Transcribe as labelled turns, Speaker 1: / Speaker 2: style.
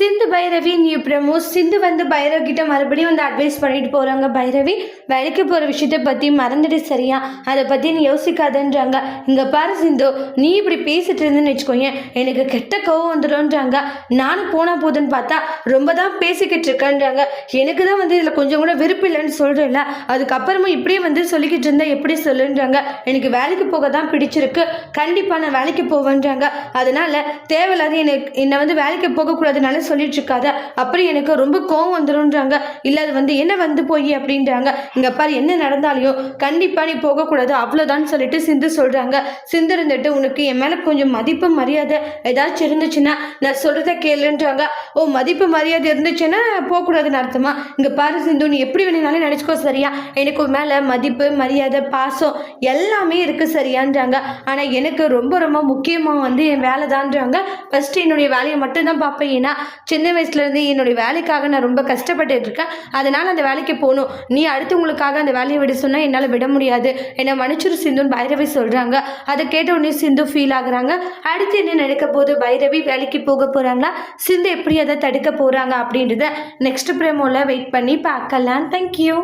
Speaker 1: Sindhu Bhairavi new promo. சிந்து வந்து பைரவ் கிட்ட மறுபடியும் வந்து அட்வைஸ் பண்ணிட்டு போகிறாங்க. பைரவி வேலைக்கு போகிற விஷயத்தை பற்றி மறந்துட்டு சரியா, அதை பற்றி நீ யோசிக்காதன்றாங்க. இங்கே பாரு சிந்து, நீ இப்படி பேசிட்டு இருந்துன்னு வச்சுக்கோங்க, எனக்கு கெட்ட கோவம் வந்துடும்ன்றாங்க. நானும் போனால் போதுன்னு பார்த்தா ரொம்ப தான் பேசிக்கிட்டு இருக்கேன்றாங்க. எனக்கு தான் வந்து இதில் கொஞ்சம் கூட விருப்பம் இல்லைன்னு சொல்கிறேன்ல, அதுக்கப்புறமா இப்படியே வந்து சொல்லிக்கிட்டு இருந்தால் எப்படி சொல்லுன்றாங்க. எனக்கு வேலைக்கு போக தான் பிடிச்சிருக்கு, கண்டிப்பாக நான் வேலைக்கு போவேன்றாங்க. அதனால் தேவையில்லாத என்னை வந்து வேலைக்கு போகக்கூடாதுனால சொல்லிட்டு இருக்காத, அப்புறம் எனக்கு ரொம்ப கோவம் வந்துடும்ன்றாங்க. இல்லை அது வந்து என்ன வந்து போய் அப்படின்றாங்க. இங்கே பாரு, என்ன நடந்தாலையும் கண்டிப்பாக நீ போகக்கூடாது அவ்வளோதான் சொல்லிட்டு சிந்து சொல்கிறாங்க. சிந்து இருந்துட்டு உனக்கு என் மேலே கொஞ்சம் மதிப்பு மரியாதை ஏதாச்சும் இருந்துச்சுன்னா நான் சொல்கிறத கேளுன்றாங்க. ஓ, மதிப்பு மரியாதை இருந்துச்சுன்னா போகக்கூடாதுன்னு அர்த்தமா? இங்கே பாரு சிந்து, நீ எப்படி வேணுனாலும் நினச்சிக்கோ சரியா, எனக்கு மேலே மதிப்பு மரியாதை பாசம் எல்லாமே இருக்குது சரியான்றாங்க. ஆனால் எனக்கு ரொம்ப ரொம்ப முக்கியமாக வந்து என் வேலை தான்றாங்க. ஃபஸ்ட்டு என்னுடைய வேலையை மட்டும்தான் பார்ப்பேன். ஏன்னா சின்ன வயசுலேருந்து என்னுடைய வேலைக்காக நான் ரொம்ப கஷ்டப்பட்டு இருக்கேன். அதனால் அந்த வேலைக்கு போகணும். நீ அடுத்தவங்களுக்காக அந்த வேலையை விட சொன்னால் என்னால் விட முடியாது, என்னை மன்னிச்சிரு சிந்துன்னு பைரவி சொல்கிறாங்க. அதை கேட்ட உடனே சிந்து ஃபீல் ஆகுறாங்க. அடுத்து என்ன நடக்க போது? பைரவி வேலைக்கு போக போகிறாங்களா, சிந்து எப்படி அதை தடுக்க போகிறாங்க அப்படின்றத நெக்ஸ்ட் ப்ரோமோவில் வெயிட் பண்ணி பார்க்கலாம். தேங்க்யூ.